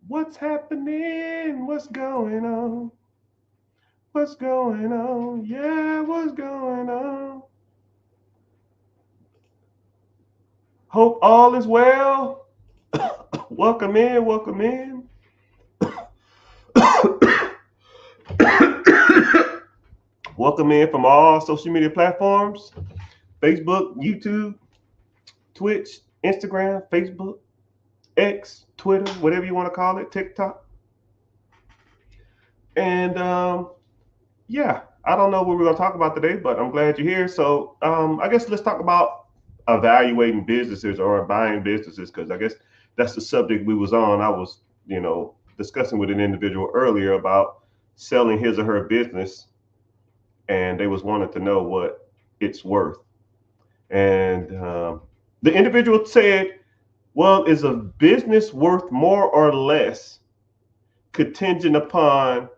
What's happening? What's going on? What's going on? Yeah, what's going on? Hope all is well. Welcome in, welcome in. Welcome in from all social media platforms: Facebook, YouTube, Twitch, Instagram, Facebook, X, Twitter, whatever you want to call it, TikTok. And yeah, I don't know what we're going to talk about today, but I'm glad you're here. So I guess let's talk about evaluating businesses or buying businesses, because I guess that's the subject we was on. I was, discussing with an individual earlier about selling his or her business, and they was wanting to know what it's worth. And the individual said, "Well, is a business worth more or less contingent upon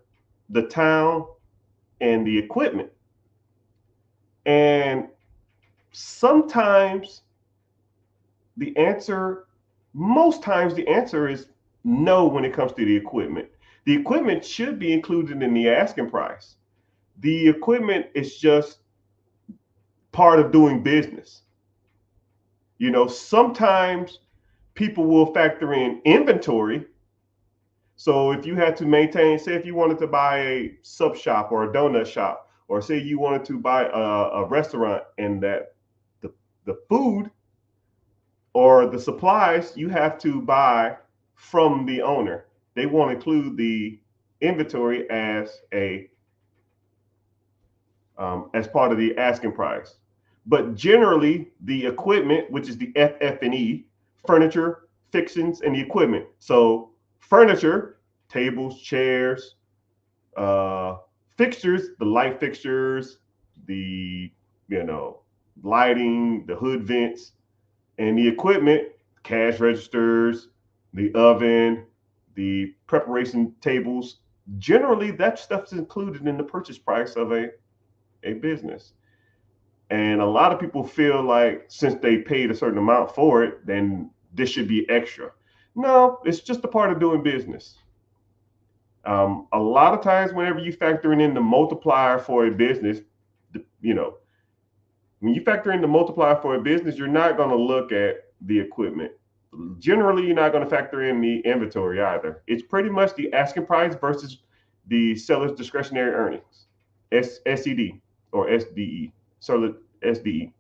the town and the equipment?" And sometimes the answer, most times the answer is no when it comes to the equipment. The equipment should be included in the asking price. The equipment is just part of doing business. Sometimes people will factor in inventory. So if you had to maintain, say, if you wanted to buy a sub shop or a donut shop, or say you wanted to buy a restaurant, and that the food or the supplies you have to buy from the owner. They won't include the inventory as part of the asking price. But generally, the equipment, which is the FF&E, furniture, fixings, and the equipment. So furniture, tables, chairs, uh, fixtures, the light fixtures, the you know lighting, the hood vents, and the equipment, cash registers, the oven, the preparation tables. Generally, that stuff is included in the purchase price of a business. And a lot of people feel like since they paid a certain amount for it, then this should be extra. No, it's just a part of doing business. A lot of times, whenever you factoring in the multiplier for a business, you know, when you factor in the multiplier for a business, you're not going to look at the equipment. Generally, you're not going to factor in the inventory either. It's pretty much the asking price versus the seller's discretionary earnings, SED or SDE, seller SDE.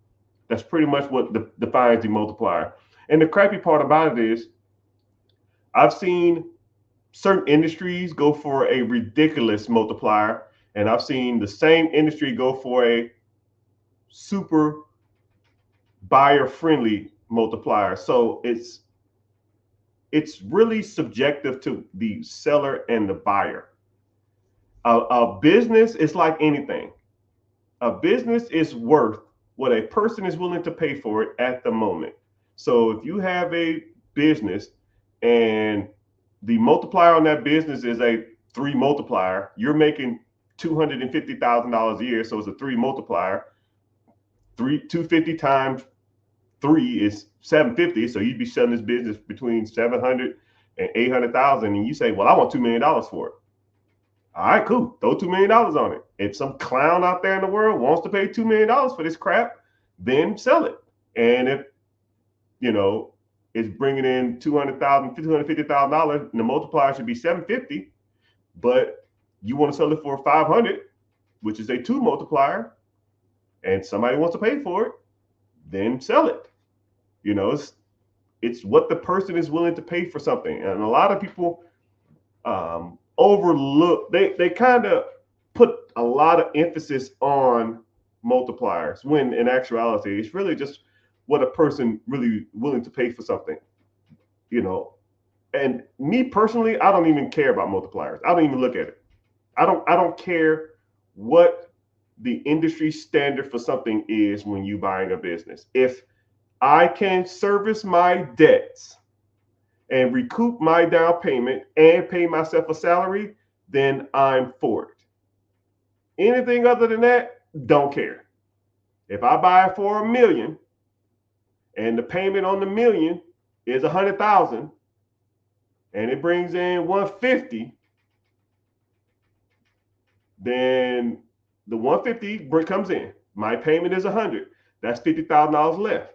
That's pretty much what defines the multiplier. And the crappy part about it is, I've seen certain industries go for a ridiculous multiplier, and I've seen the same industry go for a super buyer friendly multiplier. So it's really subjective to the seller and the buyer. A business is like anything. A business is worth what a person is willing to pay for it at the moment. So if you have a business and the multiplier on that business is a three multiplier, you're making $250,000 a year. So it's a three multiplier. 250 times three is 750. So you'd be selling this business between 700 and 800,000. And you say, well, I want $2 million for it. All right, cool. Throw $2 million on it. If some clown out there in the world wants to pay $2 million for this crap, then sell it. And if you know it's bringing in $250,000, and the multiplier should be 750, but you want to sell it for 500, which is a two multiplier, and somebody wants to pay for it, then sell it. It's what the person is willing to pay for something, and a lot of people overlook. They kind of put a lot of emphasis on multipliers when in actuality it's really just what a person really willing to pay for something. You know, and me personally, I don't even care about multipliers. I don't even look at it. I don't care what the industry standard for something is when you buying a business. If I can service my debts and recoup my down payment and pay myself a salary, then I'm for it. Anything other than that, don't care. If I buy it for 1 million and the payment on the million is 100,000, and it brings in 150, then the 150 comes in. My payment is 100. That's $50,000 left.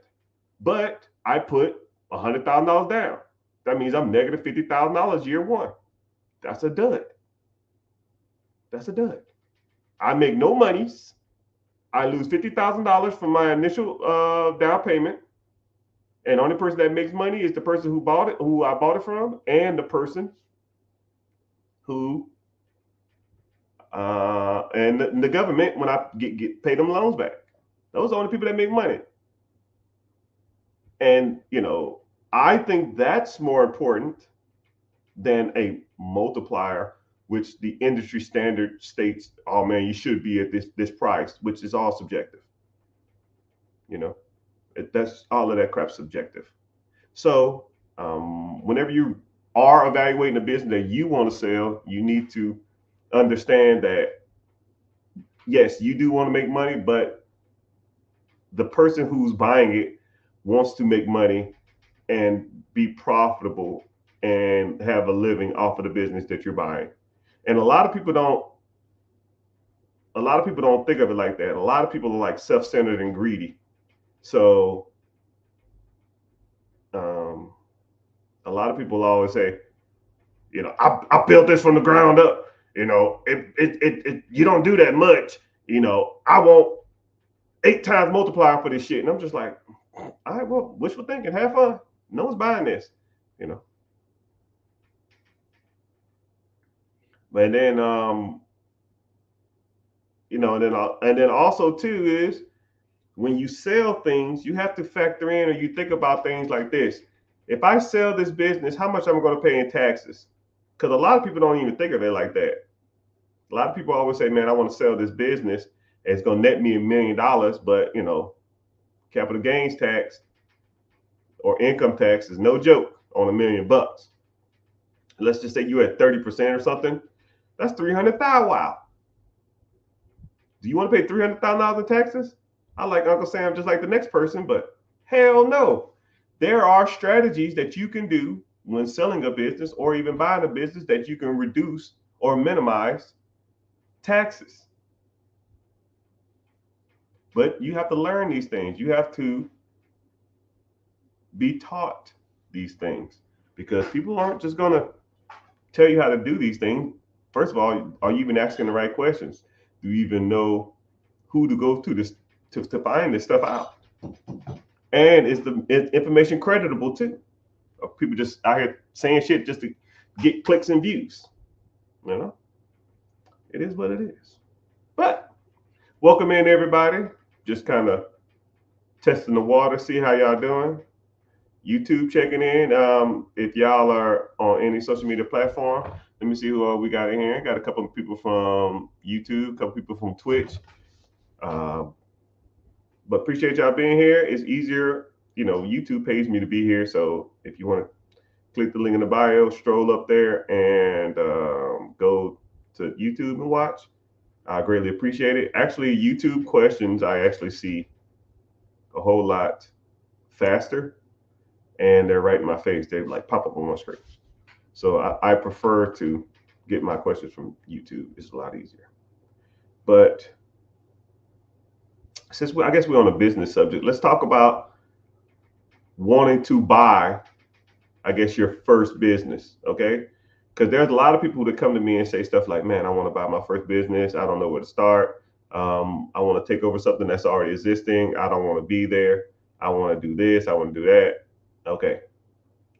But I put $100,000 down. That means I'm negative $50,000 year one. That's a dud. That's a dud. I make no monies. I lose $50,000 from my initial down payment. And the only person that makes money is the person who bought it, who I bought it from, and the person who and the government when I get pay them loans back. Those are the only people that make money. And I think that's more important than a multiplier, which the industry standard states, oh man, you should be at this price, which is all subjective. That's all of that crap subjective. So whenever you are evaluating a business that you want to sell, you need to understand that yes, you do want to make money, but the person who's buying it wants to make money and be profitable and have a living off of the business that you're buying. And a lot of people don't think of it like that. A lot of people are like self-centered and greedy. So a lot of people always say, I built this from the ground up. You don't do that much. I want 8 times multiplier for this shit. And I'm just like, all right, well, wishful thinking, have fun. No one's buying this. And then and then also too is when you sell things, you have to factor in, or you think about things like this. If I sell this business, how much am I going to pay in taxes? Because a lot of people don't even think of it like that. A lot of people always say, man, I want to sell this business. It's going to net me $1 million, but capital gains tax or income tax is no joke on $1 million. Let's just say you're at 30% or something. That's $300,000. Wow. Do you want to pay $300,000 in taxes? I like Uncle Sam just like the next person, but hell no. There are strategies that you can do when selling a business or even buying a business that you can reduce or minimize taxes. But you have to learn these things. You have to be taught these things because people aren't just going to tell you how to do these things. First of all, are you even asking the right questions? Do you even know who to go to to find this stuff out? And is the information creditable too? Or people just out here saying shit just to get clicks and views? It is what it is. But welcome in everybody. Just kind of testing the water, see how y'all doing. YouTube checking in. If y'all are on any social media platform, let me see who we got in here. Got a couple of people from YouTube, a couple people from Twitch. But appreciate y'all being here. It's easier, YouTube pays me to be here. So if you want to click the link in the bio, stroll up there and go to YouTube and watch. I greatly appreciate it. Actually, YouTube questions, I actually see a whole lot faster and they're right in my face. They like pop up on my screen. So I prefer to get my questions from YouTube. It's a lot easier. But since I guess we're on a business subject, let's talk about wanting to buy, I guess, your first business, okay? Because there's a lot of people that come to me and say stuff like, man, I want to buy my first business. I don't know where to start. I want to take over something that's already existing. I don't want to be there. I want to do this. I want to do that. Okay.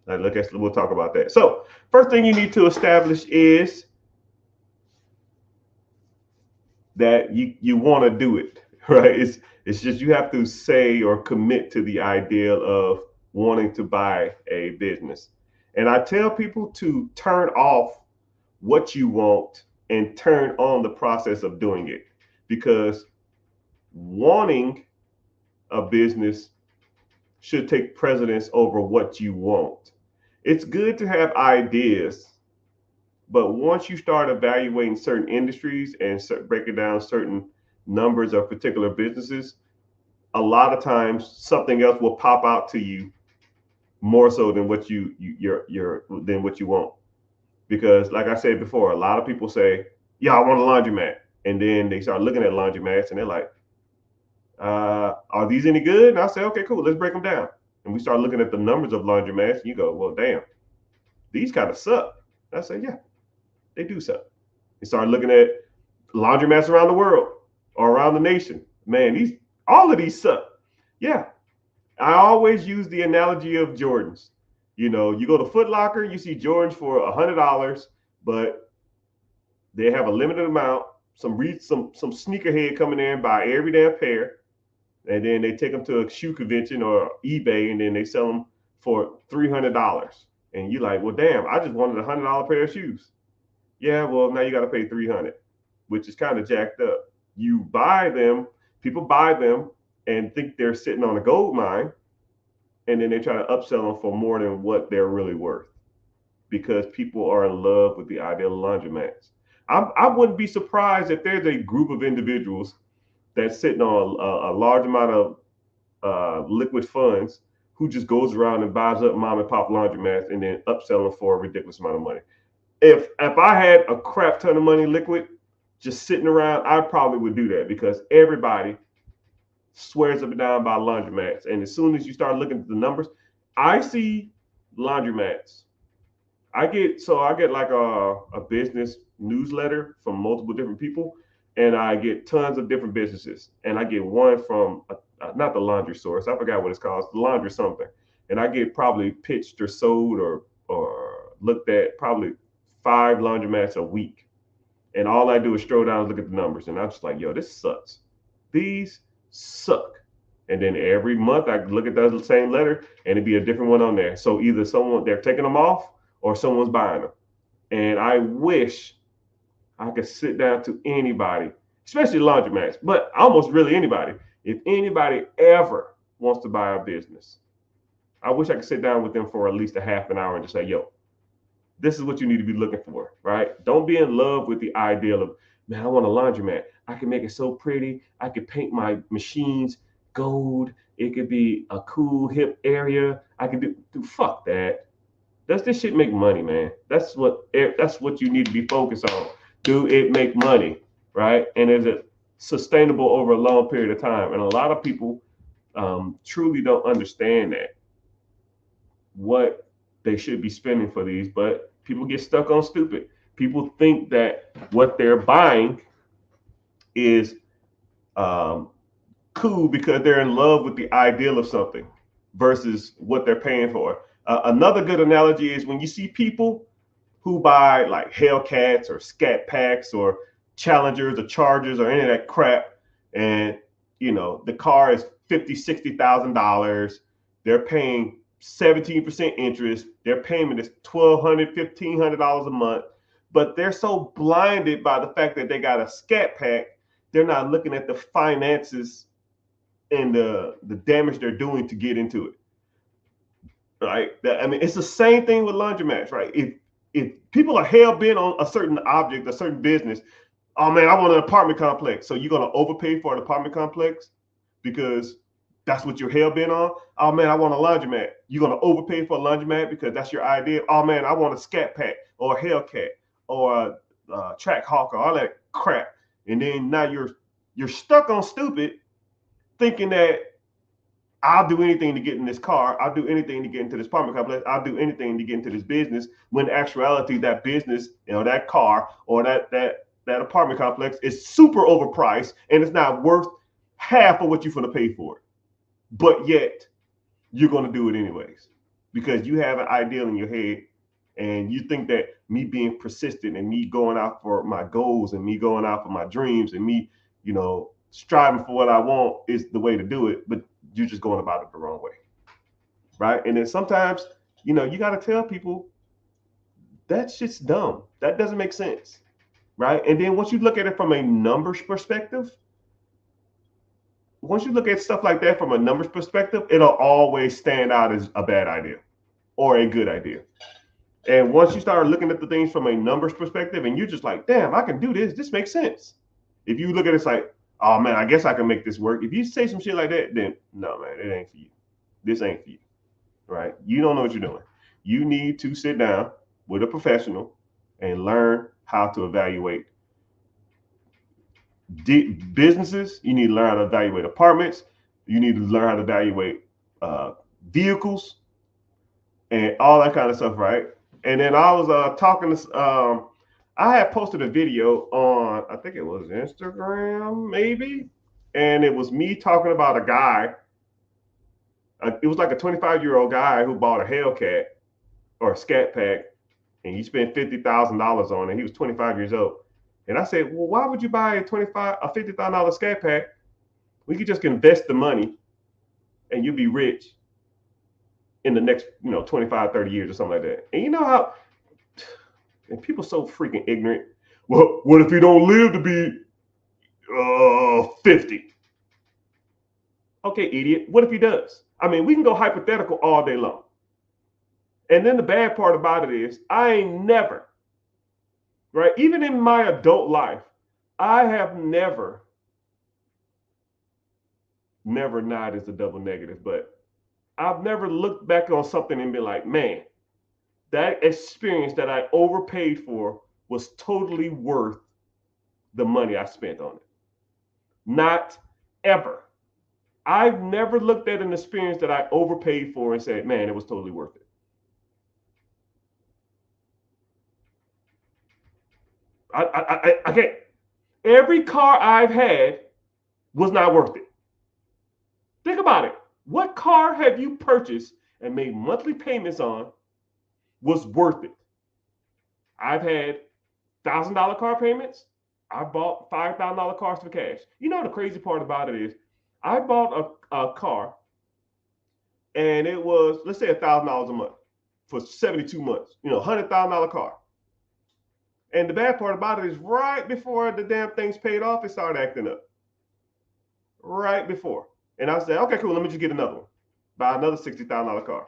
We'll talk about that. So first thing you need to establish is that you want to do it, right? It's just you have to say or commit to the idea of wanting to buy a business. And I tell people to turn off what you want and turn on the process of doing it, because wanting a business should take precedence over what you want. It's good to have ideas, but once you start evaluating certain industries and breaking down certain numbers of particular businesses, a lot of times something else will pop out to you more so than what you're than what you want. Because like I said before, a lot of people say, "Yeah, I want a laundromat," and then they start looking at laundromats and they're like, "Are these any good?" And I say, "Okay, cool, let's break them down." And we start looking at the numbers of laundromats, and you go, "Well, damn, these kind of suck." And I say, "Yeah, they do suck." You start looking at laundromats around the world or around the nation. Man, these all of these suck. Yeah, I always use the analogy of Jordans. You know, you go to Foot Locker, you see Jordans for $100, but they have a limited amount. Some sneakerhead coming in buy every damn pair, and then they take them to a shoe convention or eBay, and then they sell them for $300. And you're like, well, damn, I just wanted $100 pair of shoes. Yeah, well, now you got to pay 300, which is kind of jacked up. You buy them, people buy them and think they're sitting on a gold mine, and then they try to upsell them for more than what they're really worth because people are in love with the idea of laundromats. I wouldn't be surprised if there's a group of individuals that's sitting on a large amount of liquid funds who just goes around and buys up mom and pop laundromats and then upsell them for a ridiculous amount of money. If I had a crap ton of money liquid just sitting around, I probably would do that because everybody swears up and down by laundromats. And as soon as you start looking at the numbers, I see laundromats. I get like a business newsletter from multiple different people, and I get tons of different businesses. And I get one from not the laundry source. I forgot what it's called. It's the laundry something. And I get probably pitched or sold or looked at probably 5 laundromats a week. And all I do is stroll down and look at the numbers. And I'm just like, yo, this sucks. These suck. And then every month I look at the same letter and it'd be a different one on there. So either someone they're taking them off or someone's buying them. And I wish I could sit down to anybody, especially laundromats, but almost really anybody. If anybody ever wants to buy a business, I wish I could sit down with them for at least a half an hour and just say, yo, this is what you need to be looking for, right? Don't be in love with the ideal of, man, I want a laundromat. I can make it so pretty. I could paint my machines gold. It could be a cool, hip area. I could do fuck that. Does this shit make money, man? That's what you need to be focused on. Do it make money, right? And is it sustainable over a long period of time? And a lot of people truly don't understand that what they should be spending for these, but people get stuck on stupid. People think that what they're buying is um, cool because they're in love with the ideal of something versus what they're paying for. Another good analogy is when you see people who buy like Hellcats or Scat Packs or Challengers or Chargers or any of that crap, and the car is $50,000, $60,000. They're paying 17% interest. Their payment is $1,200, $1,500 a month, but they're so blinded by the fact that they got a Scat Pack, they're not looking at the finances and the damage they're doing to get into it. Right? I mean, it's the same thing with laundromats, right? If people are hell bent on a certain object, a certain business, oh man, I want an apartment complex. So you're gonna overpay for an apartment complex because that's what you're hell bent on. Oh man, I want a laundromat. You're gonna overpay for a laundromat because that's your idea. Oh man, I want a Scat Pack or a Hellcat or a Track Hawker, all that crap. And then now you're stuck on stupid, thinking that I'll do anything to get in this car. I'll do anything to get into this apartment complex. I'll do anything to get into this business. When in actuality, that business, that car or that apartment complex is super overpriced and it's not worth half of what you're going to pay for it. But yet, you're going to do it anyways because you have an ideal in your head and you think that me being persistent and me going out for my goals and me going out for my dreams and me, striving for what I want is the way to do it. But you're just going about it the wrong way, right? And then sometimes, you got to tell people that shit's dumb. That doesn't make sense, right? And then once you look at it from a numbers perspective, once you look at stuff like that from a numbers perspective, it'll always stand out as a bad idea or a good idea. And once you start looking at the things from a numbers perspective and you're just like, damn, I can do this. This makes sense. If you look at it, it's like, oh man, I guess I can make this work. If you say some shit like that, then no, man, it ain't for you. This ain't for you, right? You don't know what you're doing. You need to sit down with a professional and learn how to evaluate businesses. You need to learn how to evaluate apartments. You need to learn how to evaluate vehicles and all that kind of stuff, right? And then I was talking to, I had posted a video on, I think it was Instagram, maybe, and it was me talking about a guy. It was like a 25-year-old guy who bought a Hellcat or a Scat Pack, and he spent $50,000 on it. He was 25 years old, and I said, "Well, why would you buy a $50,000 Scat Pack? We could just invest the money, and you'll be rich in the next, 25, 30 years or something like that." And you know how, and people so freaking ignorant. Well, what if he don't live to be 50? Okay, idiot. What if he does? I mean, we can go hypothetical all day long. And then the bad part about it is I ain't never, right? Even in my adult life, I have never not is a double negative, but I've never looked back on something and been like, man, that experience that I overpaid for was totally worth the money I spent on it. Not ever. I've never looked at an experience that I overpaid for and said, man, it was totally worth it. I can't. Every car I've had was not worth it. Think about it. What car have you purchased and made monthly payments on was worth it? I've had $1,000 car payments. I bought $5,000 cars for cash. You know, the crazy part about it is I bought a car and it was, let's say, $1,000 a month for 72 months, $100,000 car. And the bad part about it is right before the damn thing's paid off, it started acting up. Right before. And I said, okay, cool, let me just get another one. Buy another $60,000 car.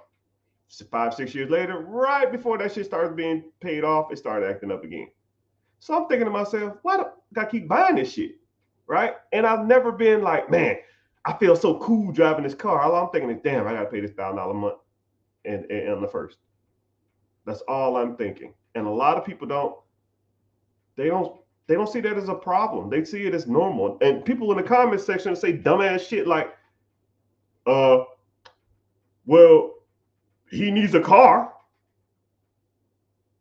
5, 6 years later, right before that shit started being paid off, it started acting up again. So I'm thinking to myself, why do I keep buying this shit? Right? And I've never been like, man, I feel so cool driving this car. All I'm thinking is, damn, I got to pay this $1,000 a month and the first. That's all I'm thinking. And a lot of people don't see that as a problem. They see it as normal. And people in the comment section say dumbass shit like, well, he needs a car.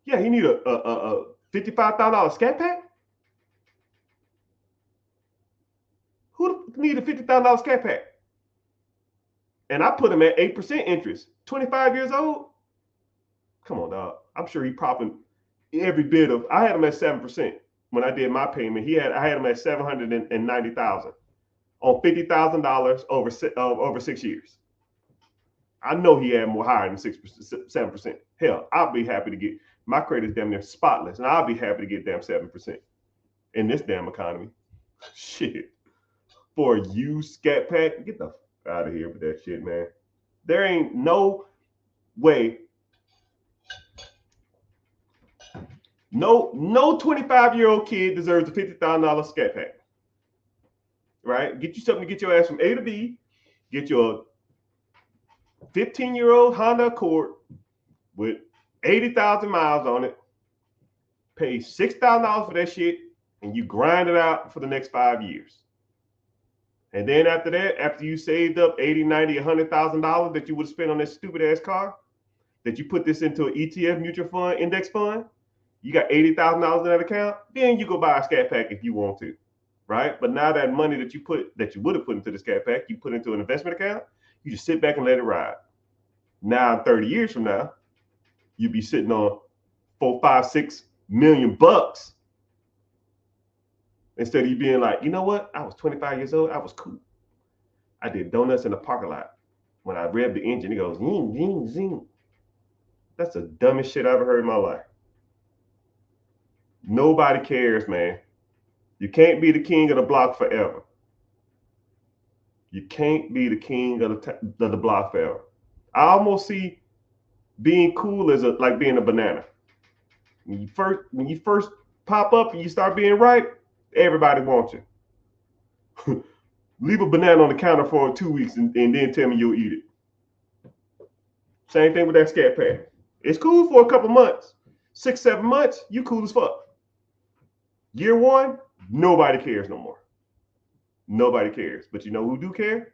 Yeah, he needs a $55,000 Scat Pack. Who need a $50,000 Scat Pack? And I put him at 8% interest. 25 years old. Come on, dog. I'm sure he popping every bit of. I had him at 7% when I did my payment. I had him at $790,000 on $50,000 over 6 years. I know he had more higher than 6%, 7%. Hell, I'll be happy to get my credit's damn near spotless, and I'll be happy to get damn 7% in this damn economy. Shit. For a used Scat Pack, get the f out of here with that shit, man. There ain't no way. No 25-year-old kid deserves a $50,000 Scat Pack. Right? Get you something to get your ass from A to B. Get your 15-year-old Honda Accord with 80,000 miles on it. Pay $6,000 for that shit, and you grind it out for the next 5 years. And then after that, after you saved up $80,000, $90,000, $100,000 that you would spend on this stupid ass car, that you put this into an ETF mutual fund, index fund, you got $80,000 in that account, then you go buy a Scat Pack if you want to, right? But now that money that you would have put into the Scat Pack, you put into an investment account, you just sit back and let it ride. Now, 30 years from now, you'd be sitting on 4, 5, 6 million bucks. Instead of you being like, you know what? I was 25 years old. I was cool. I did donuts in the parking lot. When I revved the engine, it goes, zing, zing, zing. That's the dumbest shit I ever heard in my life. Nobody cares, man. You can't be the king of the block forever. You can't be the king of the block forever. I almost see being cool as like being a banana. When you first pop up and you start being ripe, everybody wants you. Leave a banana on the counter for 2 weeks and then tell me you'll eat it. Same thing with that scat pad. It's cool for a couple months. 6, 7 months, you cool as fuck. Year one, nobody cares no more. Nobody cares. But you know who do care?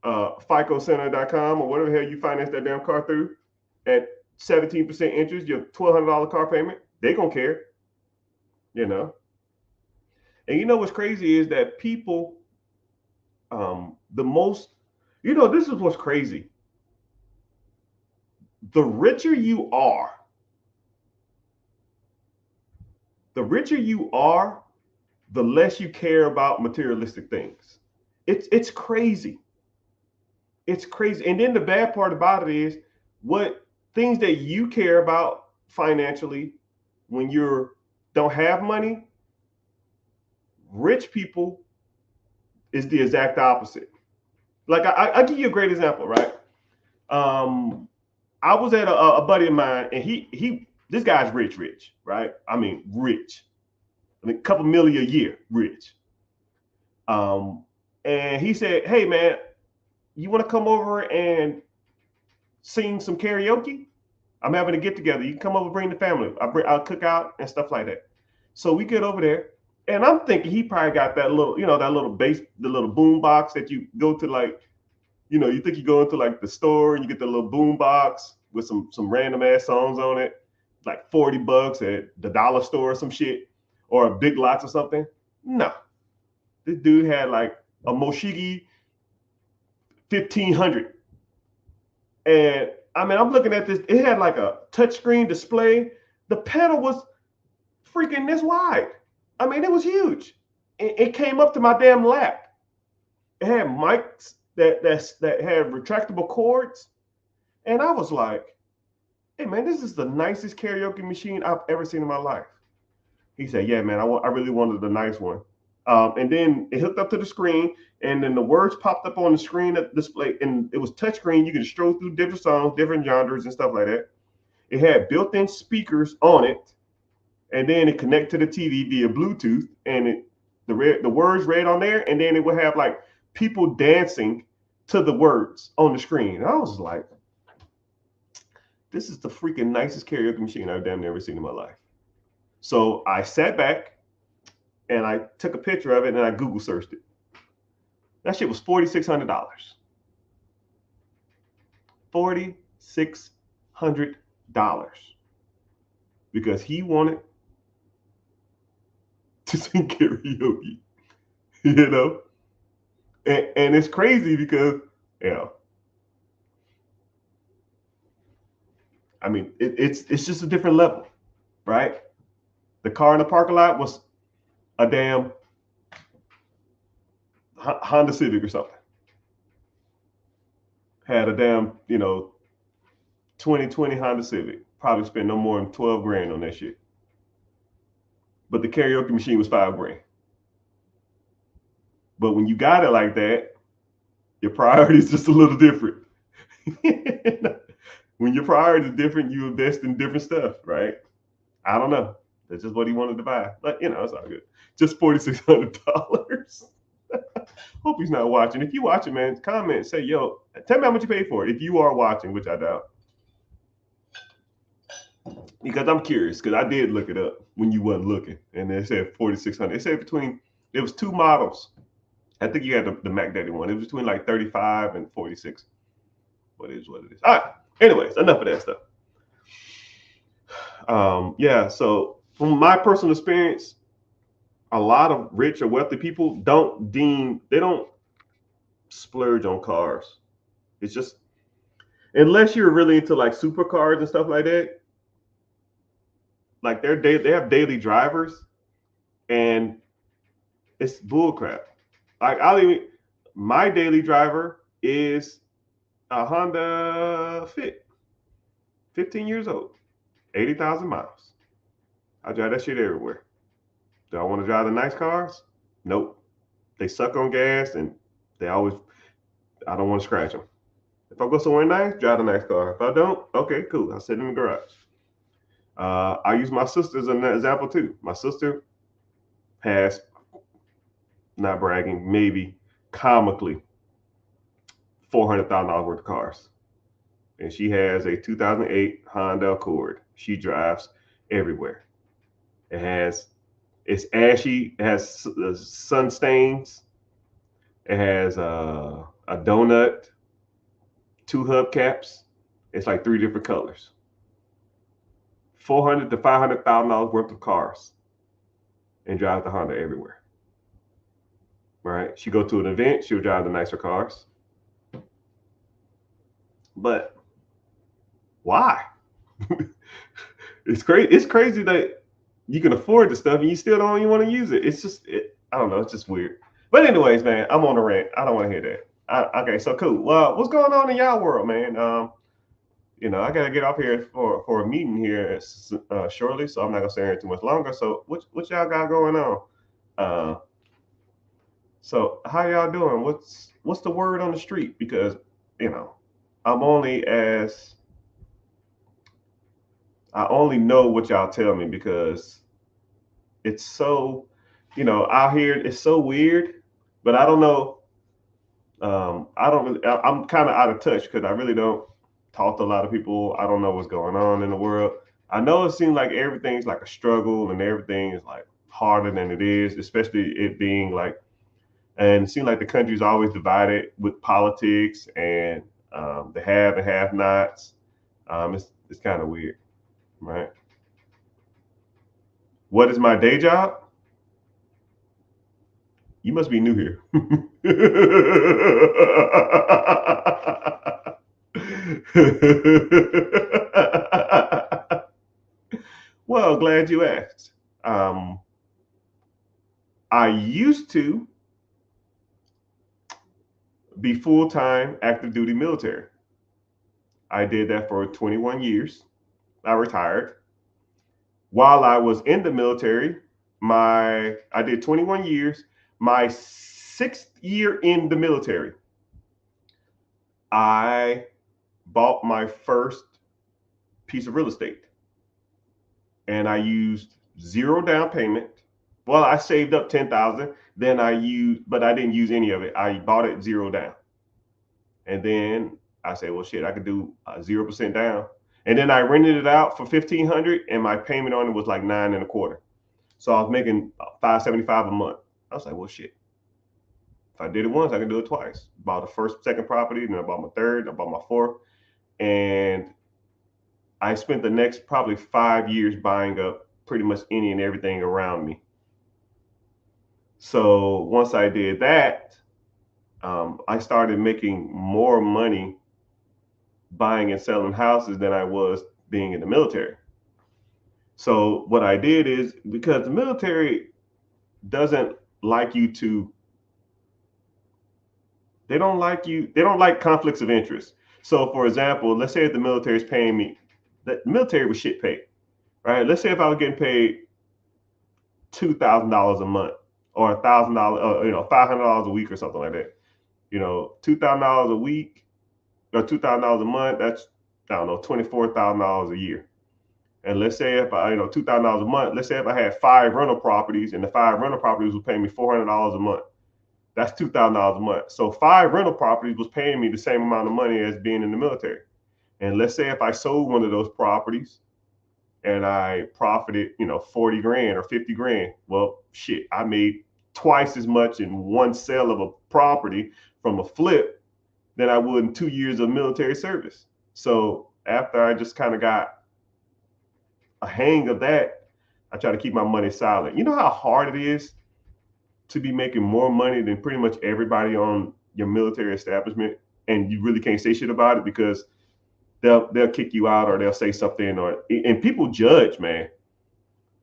FICOcenter.com or whatever the hell you finance that damn car through at 17% interest, your $1,200 car payment, they gonna care. You know. And you know what's crazy is that people, the most, this is what's crazy. The richer you are, the less you care about materialistic things. It's crazy. It's crazy. And then the bad part about it is what things that you care about financially when you don't have money, rich people is the exact opposite. Like I'll give you a great example, right? I was at a buddy of mine, and this guy's rich, right? I mean, rich. I mean, a couple million a year, rich. And he said, "Hey, man, you want to come over and sing some karaoke? I'm having a get together. You can come over, bring the family. I'll cook out and stuff like that." So we get over there, and I'm thinking he probably got that little, that little bass, the little boom box that you go to, like, you think you go into like the store and you get the little boom box with some random ass songs on it, like $40 at the dollar store or some shit, or a Big Lots or something. No, this dude had like a Moshigi 1500. And I mean, I'm looking at this. It had like a touchscreen display. The pedal was freaking this wide. I mean, it was huge. It came up to my damn lap. It had mics that had retractable cords. And I was like, "Hey, man, this is the nicest karaoke machine I've ever seen in my life." He said, "Yeah, man, I really wanted the nice one." And then it hooked up to the screen, and then the words popped up on the screen at the display, and it was touchscreen. You could stroll through different songs, different genres, and stuff like that. It had built-in speakers on it, and then it connected to the TV via Bluetooth, and the words read on there, and then it would have like people dancing to the words on the screen. And I was like, this is the freaking nicest karaoke machine I've damn never seen in my life. So I sat back and I took a picture of it and I Google searched it. That shit was $4,600. $4,600 because he wanted to sing karaoke, and it's crazy because, I mean, it's just a different level, right? The car in the parking lot was a damn Honda Civic or something. Had a damn, 2020 Honda Civic. Probably spent no more than 12 grand on that shit. But the karaoke machine was 5 grand. But when you got it like that, your priorities just a little different. When your priorities are different, you invest in different stuff, right? I don't know. That's just what he wanted to buy. But, it's all good. Just $4,600. Hope he's not watching. If you watching, man, comment, say, "Yo, tell me how much you paid for it." If you are watching, which I doubt. Because I'm curious, because I did look it up when you wasn't looking. And they said 4,600. They said it was 2 models. I think you had the Mac Daddy one. It was between like 35 and 46. What it is. All right. Anyways, enough of that stuff. Yeah, so from my personal experience, a lot of rich or wealthy people they don't splurge on cars. It's just, unless you're really into like supercars and stuff like that, like they have daily drivers, and it's bullcrap. Like my daily driver is a Honda Fit, 15 years old, 80,000 miles. I drive that shit everywhere. Do I want to drive the nice cars? Nope. They suck on gas, and I don't want to scratch them. If I go somewhere nice, drive a nice car. If I don't, okay, cool. I'll sit in the garage. I use my sister as an example too. My sister has, not bragging, maybe comically $400,000 worth of cars. and she has a 2008 Honda Accord. She drives everywhere. It has it's ashy. It has sun stains. It has a donut, two hubcaps. It's like three different colors. $400 to $500,000 worth of cars, and drives the Honda everywhere. Right? She go to an event, she'll drive the nicer cars. But why? It's crazy. It's crazy that you can afford the stuff and you still don't even want to use it. It's just, I don't know. It's just weird. But anyways, man, I'm on a rant. I don't want to hear that. Okay, so cool. Well, what's going on in y'all world, man? I gotta get off here for a meeting here shortly, so I'm not gonna stay here too much longer. So what y'all got going on? Uh, so how y'all doing? What's the word on the street? Because you know, I'm only as I only know what y'all tell me because it's so, out here it's so weird. But I don't know. I don't really. I'm kind of out of touch because I really don't talk to a lot of people. I don't know what's going on in the world. I know it seems like everything's like a struggle and everything is like harder than it is, especially it being like, and it seems like the country's always divided with politics and the have and have nots. It's kind of weird, right? What is my day job? You must be new here. Well, glad you asked. Um, I used to be full time active duty military. I did that for 21 years. I retired. While I was in the military, I did 21 years. My sixth year in the military, I bought my first piece of real estate, and I used zero down payment. Well, I saved up 10,000. Then but I didn't use any of it. I bought it zero down, and then I said, well, shit, I could do 0% down. And then I rented it out for 1,500, and my payment on it was like 9.25. So I was making 575 a month. I was like, well, shit. If I did it once, I can do it twice. Bought the first, second property, then I bought my third, I bought my fourth, and I spent the next probably 5 years buying up pretty much any and everything around me. So once I did that, I started making more money buying and selling houses than I was being in the military. So what I did is, because the military doesn't like you to, they don't like conflicts of interest. So for example, let's say if the military is paying me, the military was shit paid, right? Let's say if I was getting paid $2,000 a month or $1,000, $500 a week or something like that. $2,000 a week or $2,000 a month. That's, I don't know, $24,000 a year. And let's say if I, $2,000 a month. Let's say if I had 5 rental properties and the 5 rental properties were paying me $400 a month. That's $2,000 a month. So 5 rental properties was paying me the same amount of money as being in the military. And let's say if I sold one of those properties and I profited, 40 grand or 50 grand. Well, shit, I made twice as much in one sale of a property from a flip than I would in 2 years of military service. So after I just kind of got a hang of that, I try to keep my money silent. You know how hard it is to be making more money than pretty much everybody on your military establishment, and you really can't say shit about it because they'll kick you out or they'll say something, and people judge, man.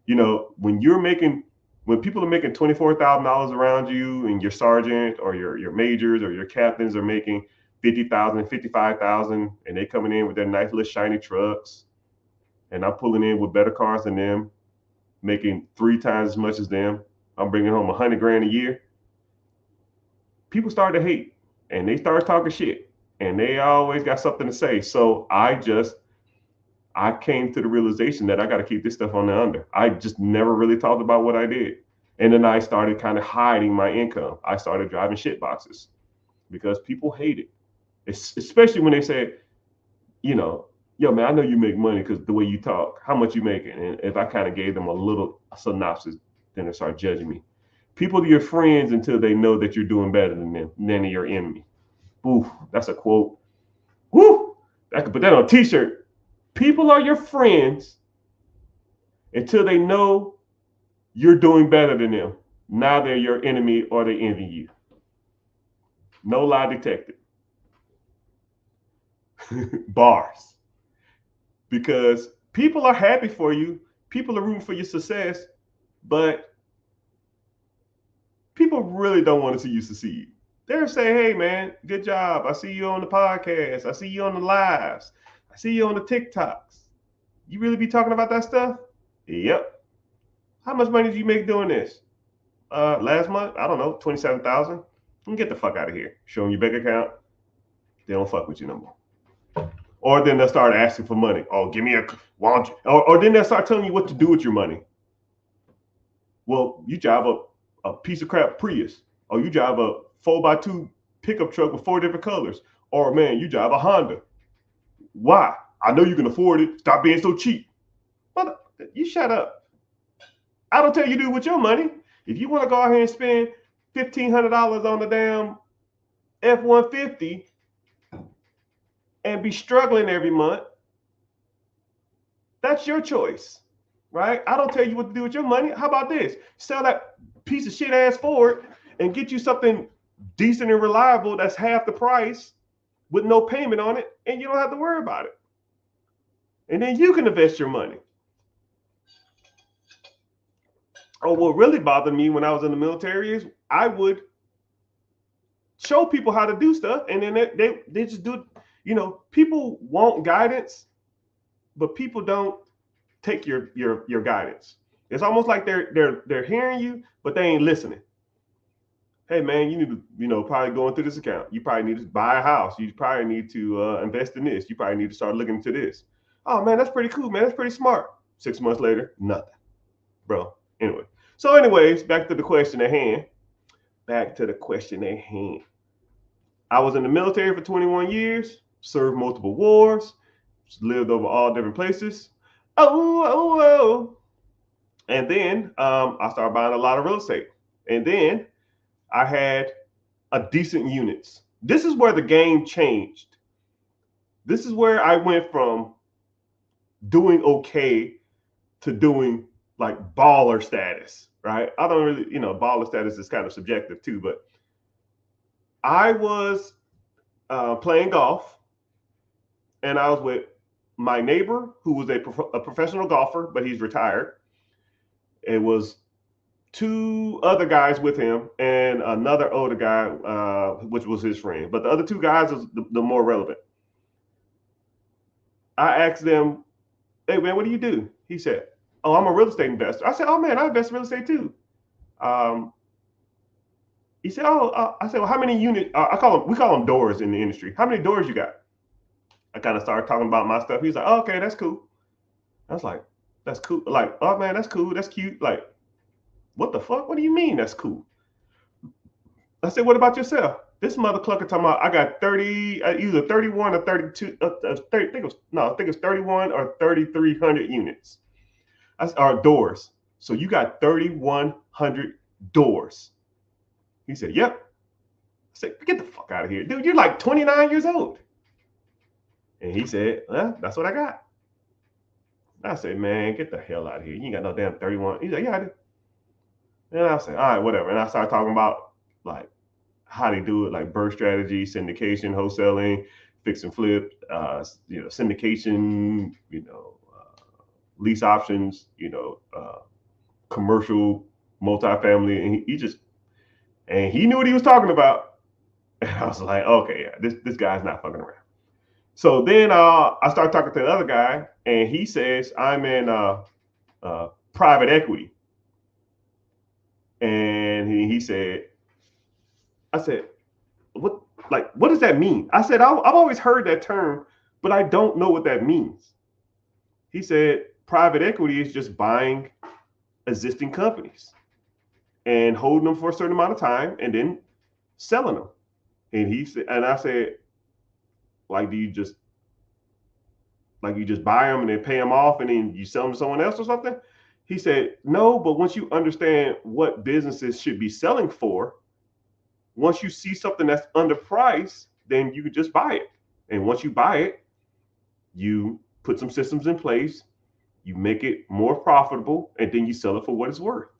When people are making $24,000 around you, and your sergeant or your majors or your captains are making 50,000, 55,000, and they coming in with their nice little shiny trucks, and I'm pulling in with better cars than them, making 3 times as much as them. I'm bringing home 100 grand a year. People start to hate, and they start talking shit, and they always got something to say. So I came to the realization that I got to keep this stuff on the under. I just never really talked about what I did. And then I started kind of hiding my income. I started driving shit boxes because people hate it. Especially when they say, you know, yo, man, I know you make money because the way you talk, how much you making? And if I kind of gave them a little synopsis, then they start judging me. People are your friends until they know that you're doing better than them, than your enemy. Ooh, that's a quote. Woo! I could put that on a t-shirt. People are your friends until they know you're doing better than them. Now they're your enemy or they envy you. No lie detected. Bars. Because people are happy for you. People are rooting for your success, but people really don't want to see you succeed. They're saying, hey, man, good job. I see you on the podcast. I see you on the lives. I see you on the TikToks. You really be talking about that stuff? Yep. How much money did you make doing this? Last month, I don't know, 27,000. Get the fuck out of here. Show them your bank account. They don't fuck with you no more. Or then they'll start asking for money. Oh, give me a, why don't you? Or then they'll start telling you what to do with your money. Well, you drive a piece of crap Prius. Or you drive a 4x2 pickup truck with 4 different colors. Or man, you drive a Honda. Why? I know you can afford it. Stop being so cheap. But you shut up. I don't tell you to do with your money. If you want to go out here and spend $1,500 on the damn F-150 and be struggling every month, that's your choice, right? I don't tell you what to do with your money. How about this? Sell that piece of shit ass Ford and get you something decent and reliable that's half the price with no payment on it, and you don't have to worry about it. And then you can invest your money. Oh, what really bothered me when I was in the military is I would show people how to do stuff, and then they just do it. You know, people want guidance, but people don't take your guidance. It's almost like they're hearing you, but they ain't listening. Hey man, you need to probably go into this account. You probably need to buy a house. You probably need to invest in this. You probably need to start looking into this. Oh man, that's pretty cool, man. That's pretty smart. 6 months later, nothing, bro. Anyway, so anyways, back to the question at hand. I was in the military for 21 years, served multiple wars, lived over all different places. Oh. And then I started buying a lot of real estate. And then I had a decent units. This is where the game changed. This is where I went from doing okay to doing like baller status, right? I don't really, baller status is kind of subjective too, but I was playing golf, and I was with my neighbor who was a professional golfer, but he's retired. It was 2 other guys with him and another older guy, which was his friend. But the other 2 guys was the more relevant. I asked them, hey man, what do you do? He said, oh, I'm a real estate investor. I said, oh man, I invest in real estate too. He said, oh, I said, well, how many units? We call them doors in the industry. How many doors you got? I kind of started talking about my stuff. He was like, oh, okay, that's cool. I was like, that's cool. Like, oh man, that's cool. That's cute. Like, what the fuck? What do you mean that's cool? I said, what about yourself? This mother clucker talking about I got 30, either 31 or 32, 30, I think it's 31 or 3,300 units. Or doors. So you got 3,100 doors. He said, yep. I said, get the fuck out of here. Dude, you're like 29 years old. And he said, well, that's what I got. I said, man, get the hell out of here. You ain't got no damn 31. He's like, yeah, I do. And I said, all right, whatever. And I started talking about like how they do it, like birth strategy, syndication, wholesaling, fix and flip, syndication, lease options, commercial, multifamily. And he knew what he was talking about. And I was like, okay, yeah, this guy's not fucking around. So then I started talking to the other guy, and he says, I'm in private equity. And he said, I said, what does that mean? I said, I've always heard that term, but I don't know what that means. He said, private equity is just buying existing companies and holding them for a certain amount of time and then selling them. And he said, and I said, like, do you just Like you just buy them and then pay them off and then you sell them to someone else or something? He said, no, but once you understand what businesses should be selling for, once you see something that's underpriced, then you could just buy it. And once you buy it, you put some systems in place, you make it more profitable, and then you sell it for what it's worth.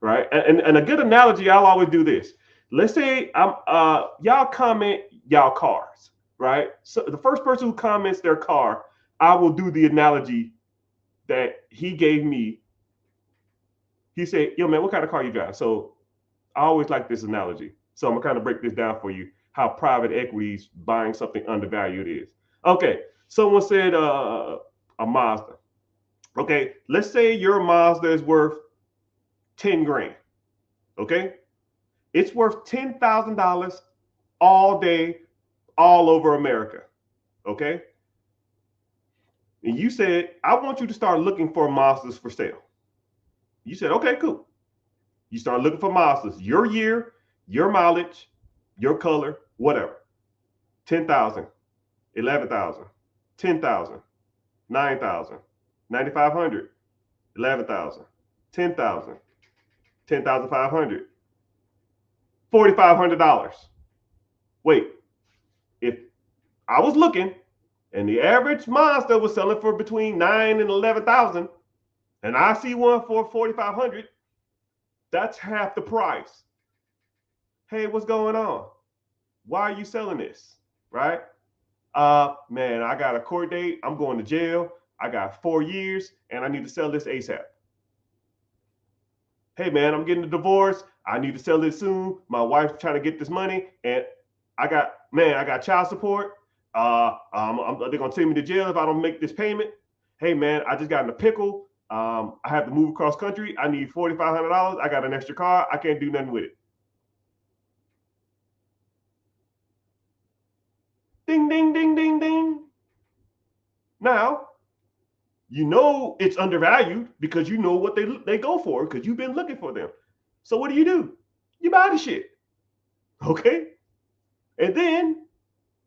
Right? And a good analogy, I'll always do this. Let's say I'm y'all comment y'all cars, right? So the first person who comments their car, I will do the analogy that he gave me. He said, yo, man, what kind of car you got? So I always like this analogy. So I'm gonna kind of break this down for you, how private equity is buying something undervalued is. Okay, someone said a Mazda. Okay, let's say your Mazda is worth 10 grand. Okay, it's worth $10,000 all day, all over America. Okay, and you said, I want you to start looking for Mazdas for sale. You said, okay, cool. You start looking for Mazdas, your year, your mileage, your color, whatever. 10,000, 11,000, 10,000, 9,000, 9,500, 11,000, 10,000, 10,500, $4,500. Wait, if I was looking and the average Mazda was selling for between 9 and 11,000, and I see one for 4,500, that's half the price. Hey, what's going on? Why are you selling this? Right? Man, I got a court date. I'm going to jail. I got 4 years and I need to sell this ASAP. Hey, man, I'm getting a divorce. I need to sell it soon. My wife's trying to get this money and I got child support. They're going to take me to jail if I don't make this payment. Hey, man, I just got in a pickle. I have to move across country. I need $4,500. I got an extra car. I can't do nothing with it. Ding, ding, ding, ding, ding. Now, you know it's undervalued because you know what they go for because you've been looking for them. So what do? You buy the shit. Okay? And then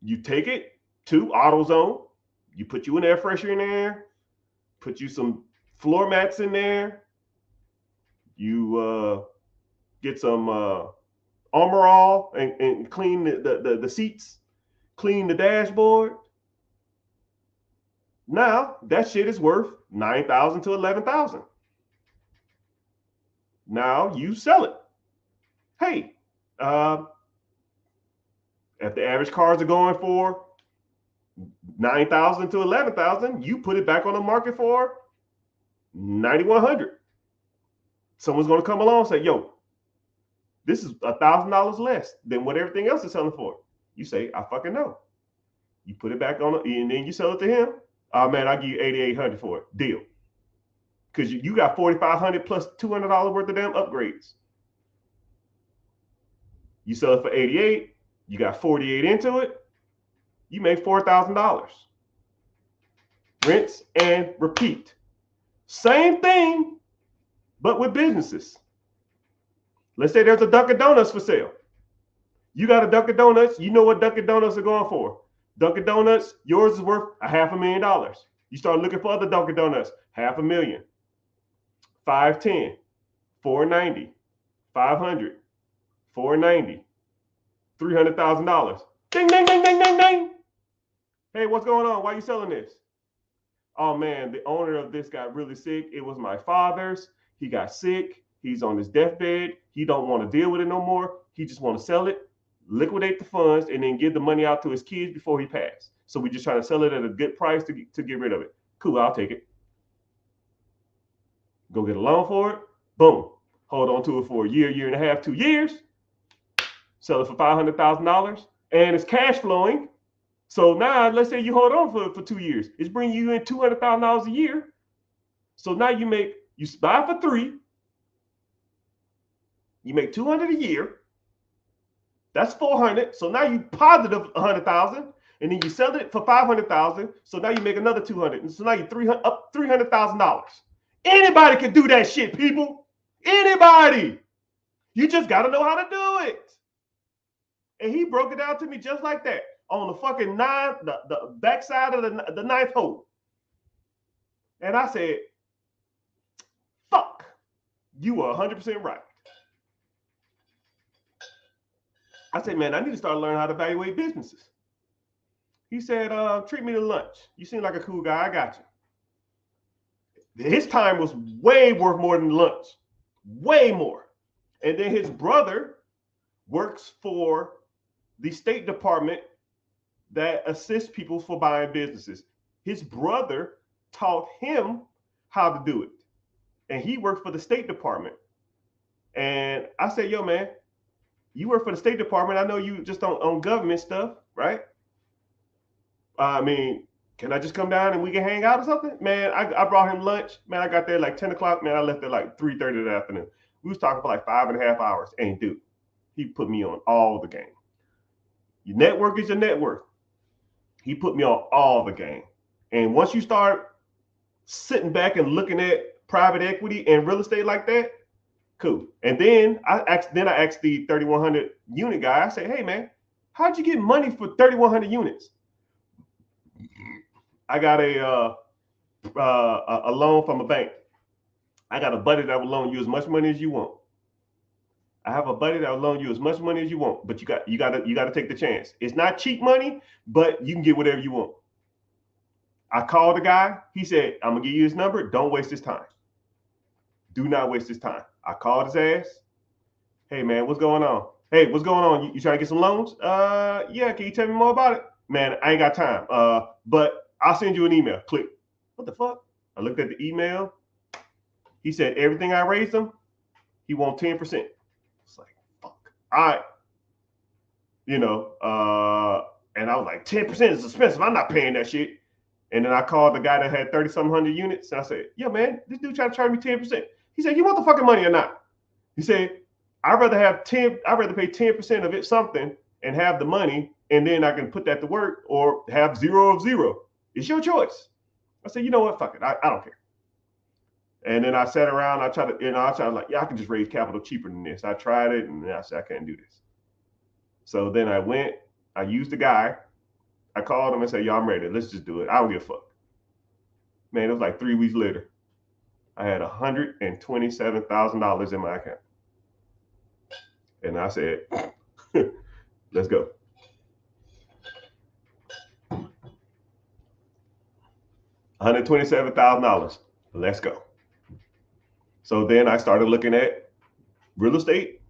you take it to AutoZone. You put you an air freshener in there. Put you some floor mats in there. You get some Armor All and clean the seats. Clean the dashboard. Now that shit is worth 9,000 to 11,000. Now you sell it. Hey, if the average cars are going for 9,000 to 11,000, you put it back on the market for 9,100. Someone's going to come along and say, yo, this is $1,000 less than what everything else is selling for. You say, I fucking know. You put it back on and then you sell it to him. Oh man, I'll give you 8,800 for it. Deal. Because you got 4,500 plus $200 worth of damn upgrades. You sell it for 88, you got 48 into it, you make $4,000. Rinse and repeat. Same thing, but with businesses. Let's say there's a Dunkin' Donuts for sale. You got a Dunkin' Donuts, you know what Dunkin' Donuts are going for. Dunkin' Donuts, yours is worth $500,000. You start looking for other Dunkin' Donuts, $500,000, 510, 490, 500, 490, $300,000. Ding, ding, ding, ding, ding, ding. Hey, what's going on? Why are you selling this? Oh man, the owner of this got really sick. It was my father's. He got sick. He's on his deathbed. He don't want to deal with it no more. He just want to sell it, liquidate the funds, and then give the money out to his kids before he passed. So we just trying to sell it at a good price to get rid of it. Cool, I'll take it. Go get a loan for it. Boom. Hold on to it for a year, year and a half, 2 years. Sell it for $500,000, and it's cash flowing. So now, let's say you hold on for 2 years. It's bringing you in $200,000 a year. So now you buy for $3. You make $200 a year. That's $400. So now you positive $100,000, and then you sell it for $500,000. So now you make another $200. And so now you up $300,000. Anybody can do that shit, people. Anybody. You just got to know how to do it. And he broke it down to me just like that on the fucking the backside of the ninth hole. And I said, fuck, you were 100% right. I said, man, I need to start learning how to evaluate businesses. He said, treat me to lunch. You seem like a cool guy. I got you. His time was way worth more than lunch. Way more. And then his brother works for the State Department that assists people for buying businesses. His brother taught him how to do it. And he worked for the State Department. And I said, yo, man, you work for the State Department. I know you just on government stuff, right? I mean, can I just come down and we can hang out or something? Man, I brought him lunch. Man, I got there like 10 o'clock. Man, I left there like 3:30 in the afternoon. We was talking for like 5.5 hours. And dude, he put me on all the game. Your network is your net worth. He put me on all the game. And once you start sitting back and looking at private equity and real estate like that, cool. And then I asked the 3,100 unit guy. I said, hey man, how'd you get money for 3,100 units? I got a loan from a bank. I got a buddy that will loan you as much money as you want. I have a buddy that will loan you as much money as you want, but you got to take the chance. It's not cheap money, but you can get whatever you want. I called the guy. He said, I'm gonna give you his number. Don't waste his time. Do not waste his time. I called his ass. Hey man, what's going on? Hey, what's going on? You trying to get some loans? Yeah. Can you tell me more about it? Man, I ain't got time. But I'll send you an email. Click. What the fuck? I looked at the email. He said everything I raised him, he wants 10%. It's like, fuck. All right. You know, and I was like, 10% is expensive. I'm not paying that shit. And then I called the guy that had 30-some hundred units. And I said, yeah, man, this dude tried to charge me 10%. He said, you want the fucking money or not? He said, I'd rather pay 10% of it something and have the money, and then I can put that to work, or have 0 of 0. It's your choice. I said, you know what? Fuck it. I don't care. And then I sat around. I tried like, yeah, I can just raise capital cheaper than this. I tried it, and I said, I can't do this. So then I used the guy. I called him and said, yo, I'm ready. Let's just do it. I don't give a fuck. Man, it was like 3 weeks later. I had $127,000 in my account. And I said, let's go. $127,000. Let's go. So then I started looking at real estate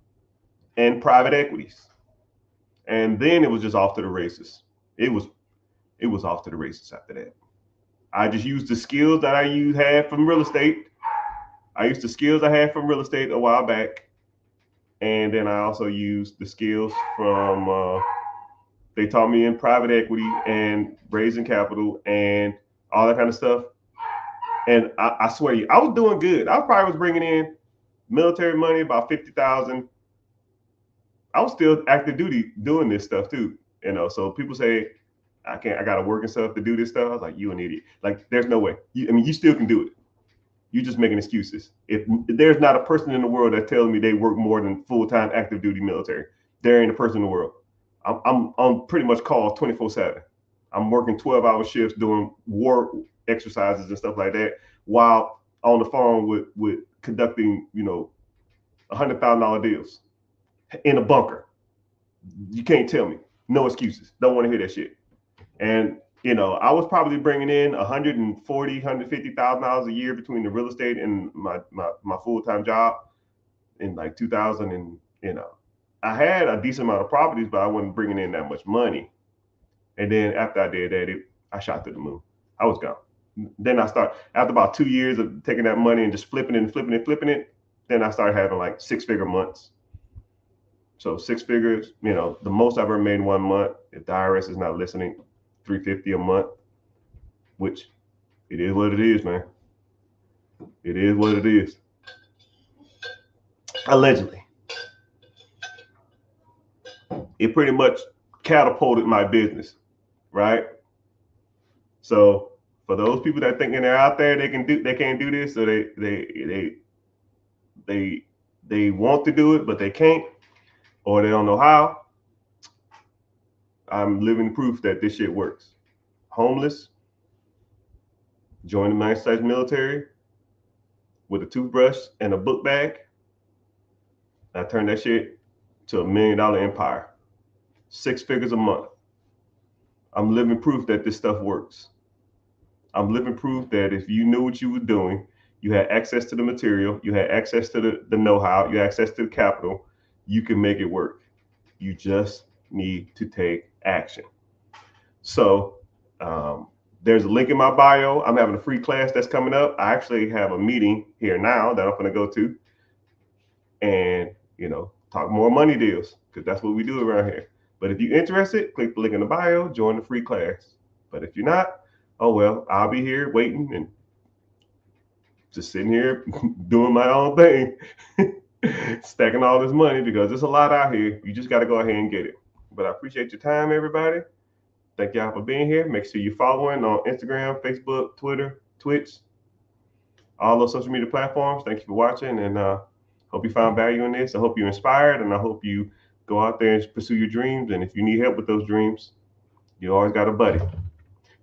and private equities. And then it was just off to the races. It was off to the races after that. I just used the skills that I had from real estate. I used the skills I had from real estate a while back. And then I also used the skills from, they taught me in private equity and raising capital and all that kind of stuff. And I swear to you, I was doing good. I probably was bringing in military money, about 50,000. I was still active duty doing this stuff too. You know, so people say, I got to work and stuff to do this stuff. I was like, you an idiot. Like, there's no way. You still can do it. You're just making excuses. If there's not a person in the world that tells me they work more than full-time active duty military, there ain't a person in the world. I'm pretty much called 24/7. I'm working 12-hour shifts doing war exercises and stuff like that, while on the phone with conducting, $100,000 deals in a bunker. You can't tell me. No excuses. Don't want to hear that shit. And I was probably bringing in $140,000, $150,000 a year between the real estate and my full-time job in like 2000. And I had a decent amount of properties, but I wasn't bringing in that much money. And then after I did that, I shot to the moon. I was gone. Then after about 2 years of taking that money and just flipping it, then I started having like 6-figure months. So 6 figures, the most I've ever made in 1 month, if the IRS is not listening, $350 a month, which it is what it is, man. It is what it is. Allegedly. It pretty much catapulted my business, right? So for those people that thinking they're out there, they can't do this, so they want to do it, but they can't, or they don't know how. I'm living proof that this shit works. Homeless, Join the United States military with a toothbrush and a book bag. I turned that shit to $1 million empire. 6 figures a month. I'm living proof that this stuff works. I'm living proof that if you knew what you were doing, you had access to the material, you had access to the know-how, you had access to the capital, you can make it work. You just need to take action. So there's a link in my bio. I'm having a free class that's coming up. I actually have a meeting here now that I'm going to go to and, talk more money deals, because that's what we do around here. But if you're interested, click the link in the bio, join the free class. But if you're not, oh well, I'll be here waiting and just sitting here doing my own thing, stacking all this money, because there's a lot out here. You just got to go ahead and get it. But I appreciate your time, everybody. Thank y'all for being here. Make sure you're following on Instagram, Facebook, Twitter, Twitch, all those social media platforms. Thank you for watching, and hope you found value in this. I hope you're inspired, and I hope you go out there and pursue your dreams. And if you need help with those dreams, you always got a buddy.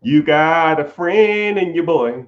You got a friend in your boy.